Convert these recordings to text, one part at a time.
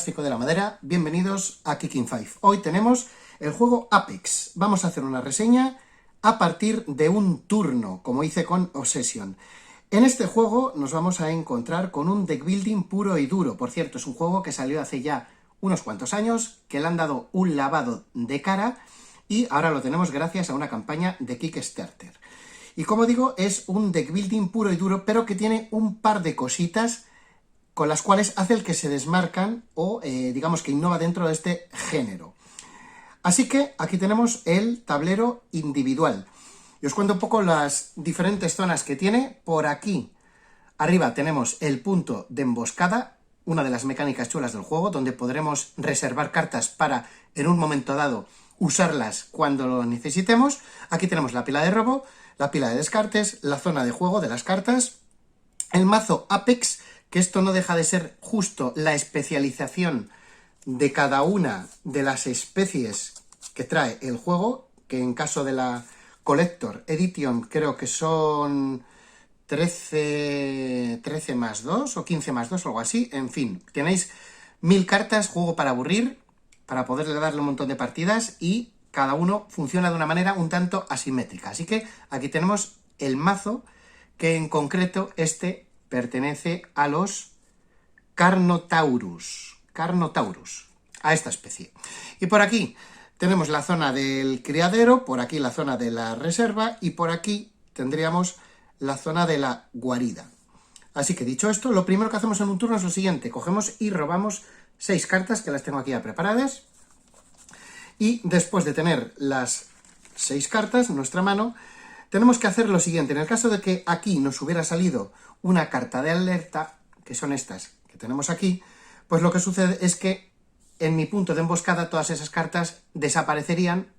fantástico de la madera, bienvenidos a Kicking Five. Hoy tenemos el juego Apex. Vamos a hacer una reseña a partir de un turno, como hice con Obsession. En este juego nos vamos a encontrar con un deck building puro y duro. Por cierto, es un juego que salió hace ya unos cuantos años, que le han dado un lavado de cara y ahora lo tenemos gracias a una campaña de Kickstarter. Y como digo, es un deck building puro y duro, pero que tiene un par de cositas con las cuales hace el que se desmarcan o digamos que innova dentro de este género. Así que aquí tenemos el tablero individual. Y os cuento un poco las diferentes zonas que tiene. Por aquí arriba tenemos el punto de emboscada, una de las mecánicas chulas del juego, donde podremos reservar cartas para, en un momento dado, usarlas cuando lo necesitemos. Aquí tenemos la pila de robo, la pila de descartes, la zona de juego de las cartas, el mazo Apex, que esto no deja de ser justo la especialización de cada una de las especies que trae el juego, que en caso de la Collector Edition creo que son 13 más 2 o 15 más 2 o algo así. En fin, tenéis 1000 cartas, juego para aburrir, para poderle darle un montón de partidas, y cada uno funciona de una manera un tanto asimétrica. Así que aquí tenemos el mazo, que en concreto este pertenece a los Carnotaurus, a esta especie. Y por aquí tenemos la zona del criadero, por aquí la zona de la reserva y por aquí tendríamos la zona de la guarida. Así que dicho esto, lo primero que hacemos en un turno es lo siguiente: cogemos y robamos 6 cartas, que las tengo aquí ya preparadas, y después de tener las 6 cartas en nuestra mano, tenemos que hacer lo siguiente. En el caso de que aquí nos hubiera salido una carta de alerta, que son estas que tenemos aquí, pues lo que sucede es que en mi punto de emboscada todas esas cartas desaparecerían.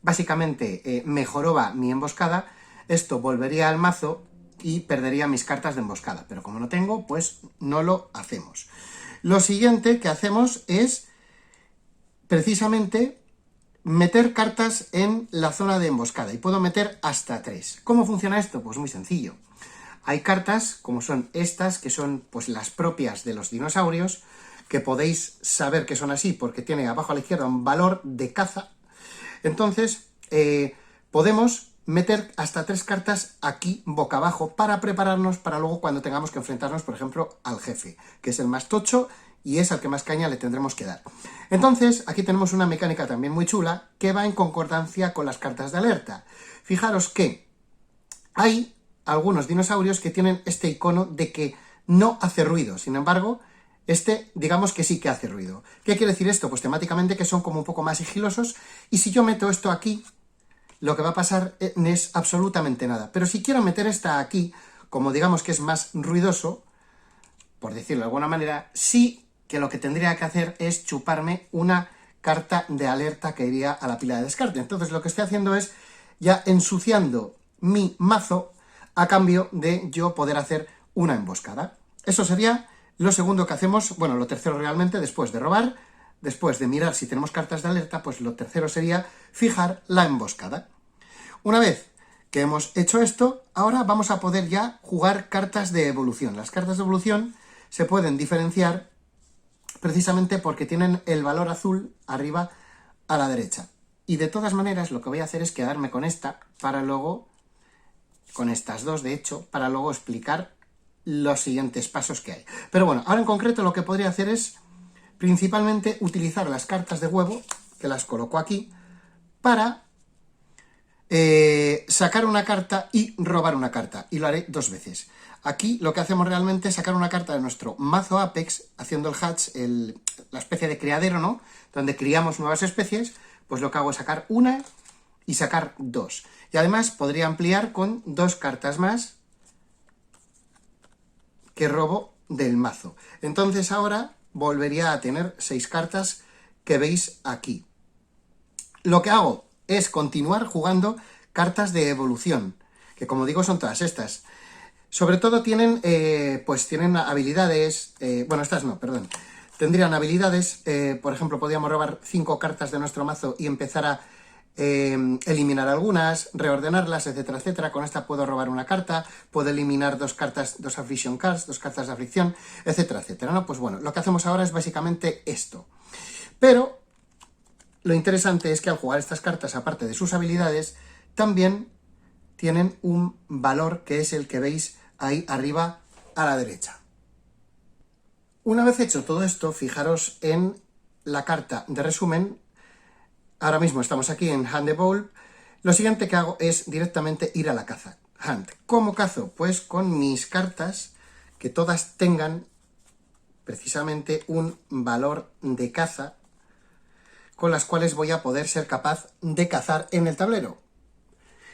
Básicamente mejoraba mi emboscada, esto volvería al mazo y perdería mis cartas de emboscada, pero como no tengo, pues no lo hacemos. Lo siguiente que hacemos es precisamente meter cartas en la zona de emboscada, y puedo meter hasta 3. ¿Cómo funciona esto? Pues muy sencillo. Hay cartas, como son estas, que son pues las propias de los dinosaurios, que podéis saber que son así porque tiene abajo a la izquierda un valor de caza. Entonces podemos meter hasta 3 cartas aquí boca abajo para prepararnos para luego cuando tengamos que enfrentarnos, por ejemplo, al jefe, que es el más tocho y es al que más caña le tendremos que dar. Entonces aquí tenemos una mecánica también muy chula que va en concordancia con las cartas de alerta. Fijaros que hay algunos dinosaurios que tienen este icono de que no hace ruido, sin embargo, este digamos que sí que hace ruido. ¿Qué quiere decir esto? Pues temáticamente que son como un poco más sigilosos, y si yo meto esto aquí, lo que va a pasar es absolutamente nada. Pero si quiero meter esta aquí, como digamos que es más ruidoso, por decirlo de alguna manera, sí que lo que tendría que hacer es chuparme una carta de alerta que iría a la pila de descarte. Entonces lo que estoy haciendo es ya ensuciando mi mazo a cambio de yo poder hacer una emboscada. Eso sería lo segundo que hacemos. Bueno, lo tercero realmente, después de robar, después de mirar si tenemos cartas de alerta, pues lo tercero sería fijar la emboscada. Una vez que hemos hecho esto, ahora vamos a poder ya jugar cartas de evolución. Las cartas de evolución se pueden diferenciar precisamente porque tienen el valor azul arriba a la derecha. Y de todas maneras lo que voy a hacer es quedarme con esta para luego, con estas dos de hecho, para luego explicar los siguientes pasos que hay. Pero bueno, ahora en concreto lo que podría hacer es principalmente utilizar las cartas de huevo, que las coloco aquí, para sacar una carta y robar una carta, y lo haré 2 veces. Aquí lo que hacemos realmente es sacar una carta de nuestro mazo Apex, haciendo el hatch, la especie de criadero, ¿no?, donde criamos nuevas especies. Pues lo que hago es sacar una y sacar 2. Y además podría ampliar con 2 cartas más que robo del mazo. Entonces ahora volvería a tener 6 cartas que veis aquí. Lo que hago es continuar jugando cartas de evolución, que como digo son todas estas. Sobre todo tienen, pues tienen habilidades, bueno, estas no, perdón. Tendrían habilidades, por ejemplo, podríamos robar 5 cartas de nuestro mazo y empezar a eliminar algunas, reordenarlas, etcétera, etcétera. Con esta puedo robar una carta, puedo eliminar dos affliction cards, dos cartas de aflicción, etcétera, etcétera, ¿no? Pues bueno, lo que hacemos ahora es básicamente esto. Pero lo interesante es que al jugar estas cartas, aparte de sus habilidades, también tienen un valor que es el que veis ahí arriba a la derecha. Una vez hecho todo esto, fijaros en la carta de resumen. Ahora mismo estamos aquí en Hunt the Bowl. Lo siguiente que hago es directamente ir a la caza. Hunt. ¿Cómo cazo? Pues con mis cartas que todas tengan precisamente un valor de caza con las cuales voy a poder ser capaz de cazar en el tablero.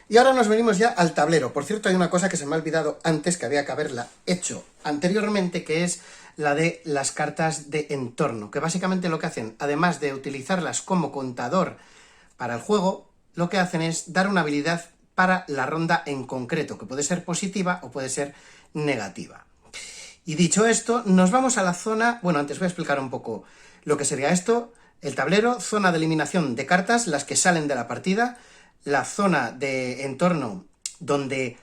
Y ahora nos venimos ya al tablero. Por cierto, hay una cosa que se me ha olvidado antes, que había que haberla hecho anteriormente, que es la de las cartas de entorno, que básicamente lo que hacen, además de utilizarlas como contador para el juego, lo que hacen es dar una habilidad para la ronda en concreto, que puede ser positiva o puede ser negativa. Y dicho esto, nos vamos a la zona... Bueno, antes voy a explicar un poco lo que sería esto. El tablero, zona de eliminación de cartas, las que salen de la partida, la zona de entorno donde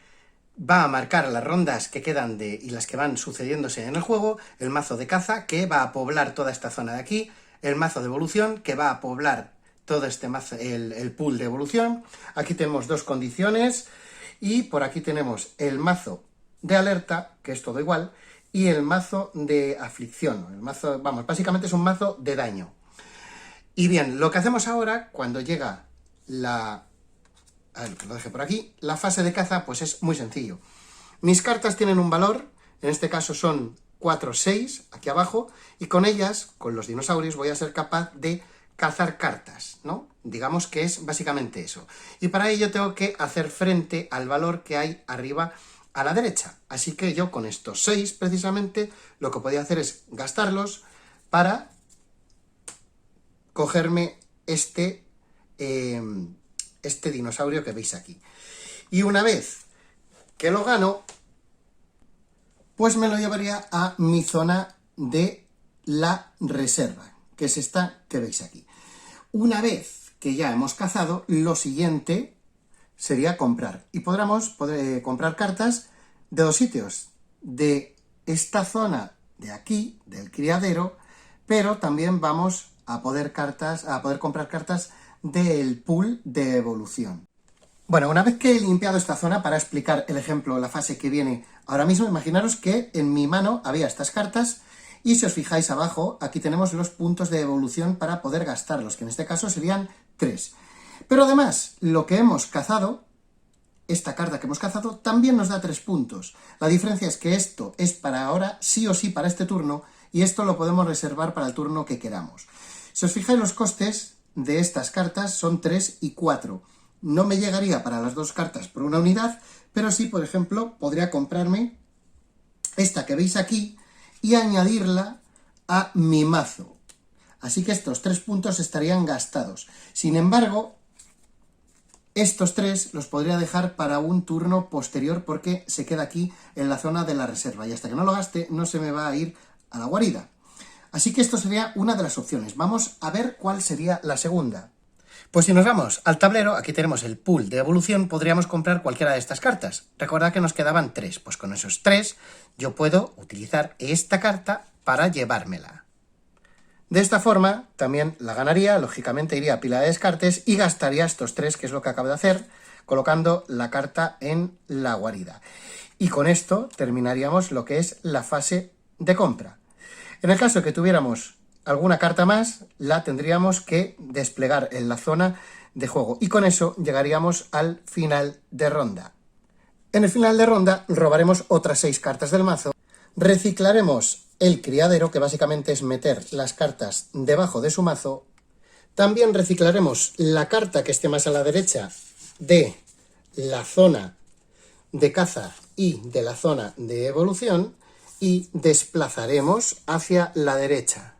va a marcar las rondas que quedan y las que van sucediéndose en el juego, el mazo de caza, que va a poblar toda esta zona de aquí, el mazo de evolución, que va a poblar todo este mazo, el pool de evolución. Aquí tenemos dos condiciones, y por aquí tenemos el mazo de alerta, que es todo igual, y el mazo de aflicción. El mazo, vamos, básicamente es un mazo de daño. Y bien, lo que hacemos ahora, cuando llega a ver, que lo deje por aquí, la fase de caza, pues es muy sencillo. Mis cartas tienen un valor, en este caso son 4, 6, aquí abajo, y con ellas, con los dinosaurios, voy a ser capaz de cazar cartas, ¿no? Digamos que es básicamente eso. Y para ello tengo que hacer frente al valor que hay arriba a la derecha. Así que yo con estos 6, precisamente, lo que podía hacer es gastarlos para cogerme este dinosaurio que veis aquí. Y una vez que lo gano, pues me lo llevaría a mi zona de la reserva, que es esta que veis aquí. Una vez que ya hemos cazado, lo siguiente sería comprar. Y podremos comprar cartas de dos sitios. De esta zona de aquí, del criadero, pero también vamos a poder comprar cartas del pool de evolución. Bueno, una vez que he limpiado esta zona, para explicar el ejemplo, la fase que viene ahora mismo, imaginaros que en mi mano había estas cartas, y si os fijáis abajo, aquí tenemos los puntos de evolución para poder gastarlos, que en este caso serían 3. Pero además, lo que hemos cazado, esta carta que hemos cazado, también nos da 3 puntos. La diferencia es que esto es para ahora, sí o sí para este turno, y esto lo podemos reservar para el turno que queramos. Si os fijáis, los costes de estas cartas son 3 y 4. No me llegaría para las dos cartas por una unidad, pero sí, por ejemplo, podría comprarme esta que veis aquí y añadirla a mi mazo. Así que estos 3 puntos estarían gastados. Sin embargo, estos 3 los podría dejar para un turno posterior porque se queda aquí en la zona de la reserva. Y hasta que no lo gaste, no se me va a ir a la guarida. Así que esto sería una de las opciones. Vamos a ver cuál sería la segunda. Pues si nos vamos al tablero, aquí tenemos el pool de evolución, podríamos comprar cualquiera de estas cartas. Recordad que nos quedaban 3, pues con esos 3 yo puedo utilizar esta carta para llevármela. De esta forma también la ganaría, lógicamente iría a pila de descartes y gastaría estos 3, que es lo que acabo de hacer, colocando la carta en la guarida. Y con esto terminaríamos lo que es la fase de compra. En el caso de que tuviéramos alguna carta más, la tendríamos que desplegar en la zona de juego. Y con eso llegaríamos al final de ronda. En el final de ronda robaremos otras 6 cartas del mazo. Reciclaremos el criadero, que básicamente es meter las cartas debajo de su mazo. También reciclaremos la carta que esté más a la derecha de la zona de caza y de la zona de evolución. Y desplazaremos hacia la derecha.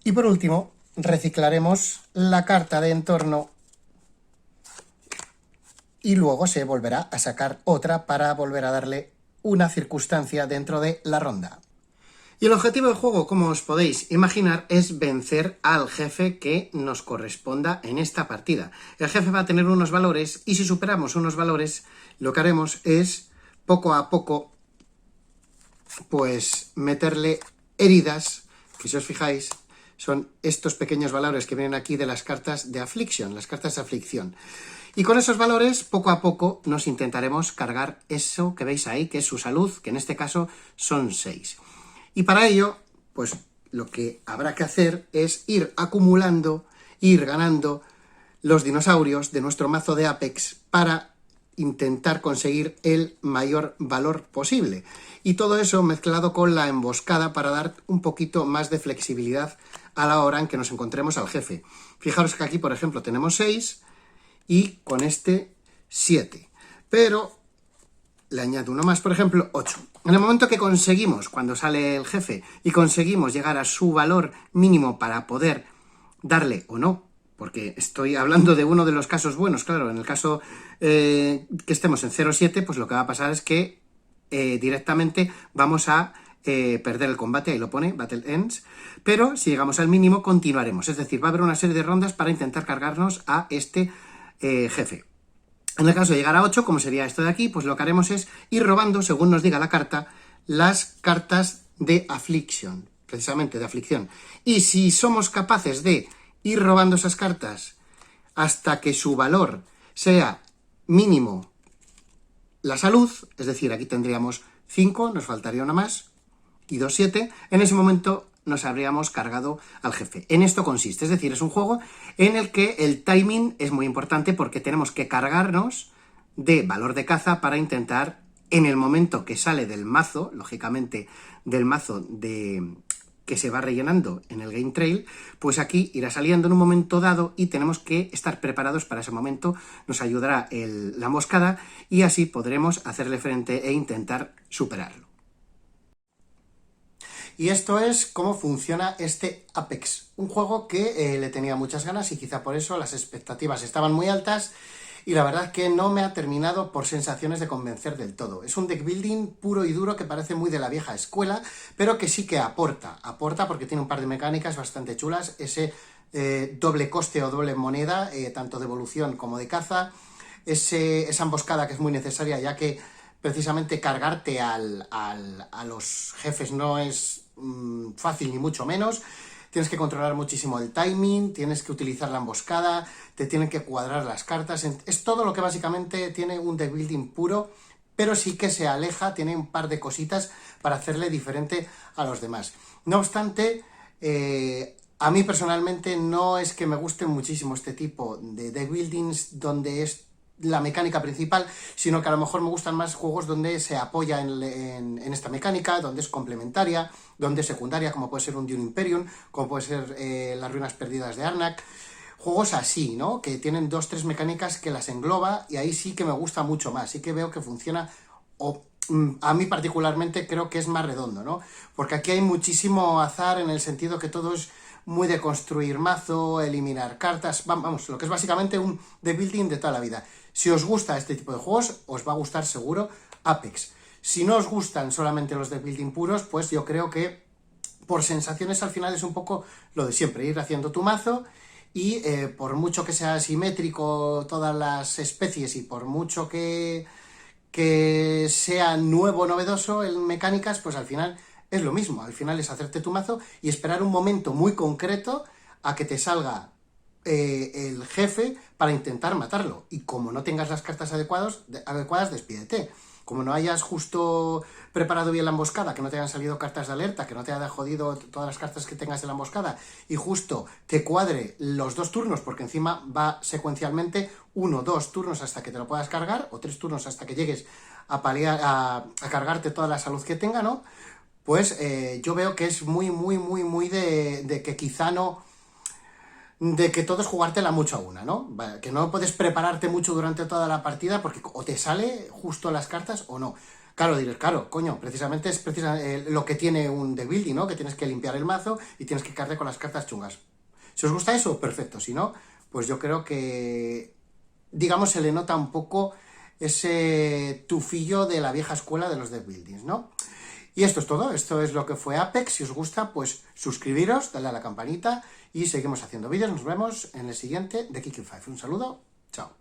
Y por último, reciclaremos la carta de entorno y luego se volverá a sacar otra para volver a darle una circunstancia dentro de la ronda. Y el objetivo del juego, como os podéis imaginar, es vencer al jefe que nos corresponda en esta partida. El jefe va a tener unos valores y si superamos unos valores, lo que haremos es, poco a poco, pues meterle heridas, que si os fijáis, son estos pequeños valores que vienen aquí de las cartas de Affliction, las cartas de aflicción. Y con esos valores, poco a poco, nos intentaremos cargar eso que veis ahí, que es su salud, que en este caso son 6. Y para ello, pues lo que habrá que hacer es ir acumulando, ir ganando los dinosaurios de nuestro mazo de Apex para intentar conseguir el mayor valor posible. Y todo eso mezclado con la emboscada para dar un poquito más de flexibilidad a la hora en que nos encontremos al jefe. Fijaros que aquí, por ejemplo, tenemos 6 y con este 7. Pero le añado uno más, por ejemplo, 8. En el momento que conseguimos, cuando sale el jefe, y conseguimos llegar a su valor mínimo para poder darle o no, porque estoy hablando de uno de los casos buenos, claro, en el caso que estemos en 0,7, pues lo que va a pasar es que directamente vamos a perder el combate, ahí lo pone, Battle Ends, pero si llegamos al mínimo continuaremos, es decir, va a haber una serie de rondas para intentar cargarnos a este jefe. En el caso de llegar a 8, como sería esto de aquí, pues lo que haremos es ir robando, según nos diga la carta, las cartas de Affliction, precisamente de aflicción. Y si somos capaces de ir robando esas cartas hasta que su valor sea mínimo la salud, es decir, aquí tendríamos 5, nos faltaría una más, y 2, 7, en ese momento nos habríamos cargado al jefe. En esto consiste, es decir, es un juego en el que el timing es muy importante porque tenemos que cargarnos de valor de caza para intentar, en el momento que sale del mazo, lógicamente del mazo que se va rellenando en el Game Trail, pues aquí irá saliendo en un momento dado y tenemos que estar preparados para ese momento. Nos ayudará la emboscada y así podremos hacerle frente e intentar superarlo. Y esto es cómo funciona este Apex, un juego que le tenía muchas ganas y quizá por eso las expectativas estaban muy altas y la verdad que no me ha terminado por sensaciones de convencer del todo. Es un deck building puro y duro que parece muy de la vieja escuela, pero que sí que aporta porque tiene un par de mecánicas bastante chulas, ese doble coste o doble moneda, tanto de evolución como de caza, esa emboscada que es muy necesaria ya que precisamente cargarte a los jefes no es fácil ni mucho menos, tienes que controlar muchísimo el timing, tienes que utilizar la emboscada, te tienen que cuadrar las cartas, es todo lo que básicamente tiene un deck building puro, pero sí que se aleja, tiene un par de cositas para hacerle diferente a los demás. No obstante, a mí personalmente no es que me guste muchísimo este tipo de deck buildings donde es la mecánica principal, sino que a lo mejor me gustan más juegos donde se apoya en esta mecánica, donde es complementaria, donde es secundaria, como puede ser un Dune Imperium, como puede ser las Ruinas Perdidas de Arnak. Juegos así, ¿no? Que tienen 2-3 mecánicas que las engloba y ahí sí que me gusta mucho más, sí que veo que funciona, a mí particularmente creo que es más redondo, ¿no? Porque aquí hay muchísimo azar en el sentido que todo es muy de construir mazo, eliminar cartas, vamos, lo que es básicamente un deck building de toda la vida. Si os gusta este tipo de juegos, os va a gustar seguro Apex. Si no os gustan solamente los deck building puros, pues yo creo que por sensaciones al final es un poco lo de siempre, ir haciendo tu mazo y por mucho que sea simétrico todas las especies y por mucho que sea nuevo, novedoso en mecánicas, pues al final es lo mismo, al final es hacerte tu mazo y esperar un momento muy concreto a que te salga el jefe para intentar matarlo. Y como no tengas las cartas adecuadas, despídete. Como no hayas justo preparado bien la emboscada, que no te hayan salido cartas de alerta, que no te haya jodido todas las cartas que tengas de la emboscada y justo te cuadre los 2 turnos, porque encima va secuencialmente 1, 2 turnos hasta que te lo puedas cargar o 3 turnos hasta que llegues a cargarte toda la salud que tenga, ¿no? Pues yo veo que es muy de que quizá no, de que todo es jugártela mucho a una, ¿no? Que no puedes prepararte mucho durante toda la partida porque o te sale justo las cartas o no. Claro, dirás, claro, coño, precisamente es lo que tiene un deck building, ¿no? Que tienes que limpiar el mazo y tienes que cargar con las cartas chungas. Si os gusta eso, perfecto. Si no, pues yo creo que, digamos, se le nota un poco ese tufillo de la vieja escuela de los deck buildings, ¿no? Y esto es todo, esto es lo que fue Apex. Si os gusta, pues suscribiros, dale a la campanita y seguimos haciendo vídeos. Nos vemos en el siguiente de Kicking Five. Un saludo, chao.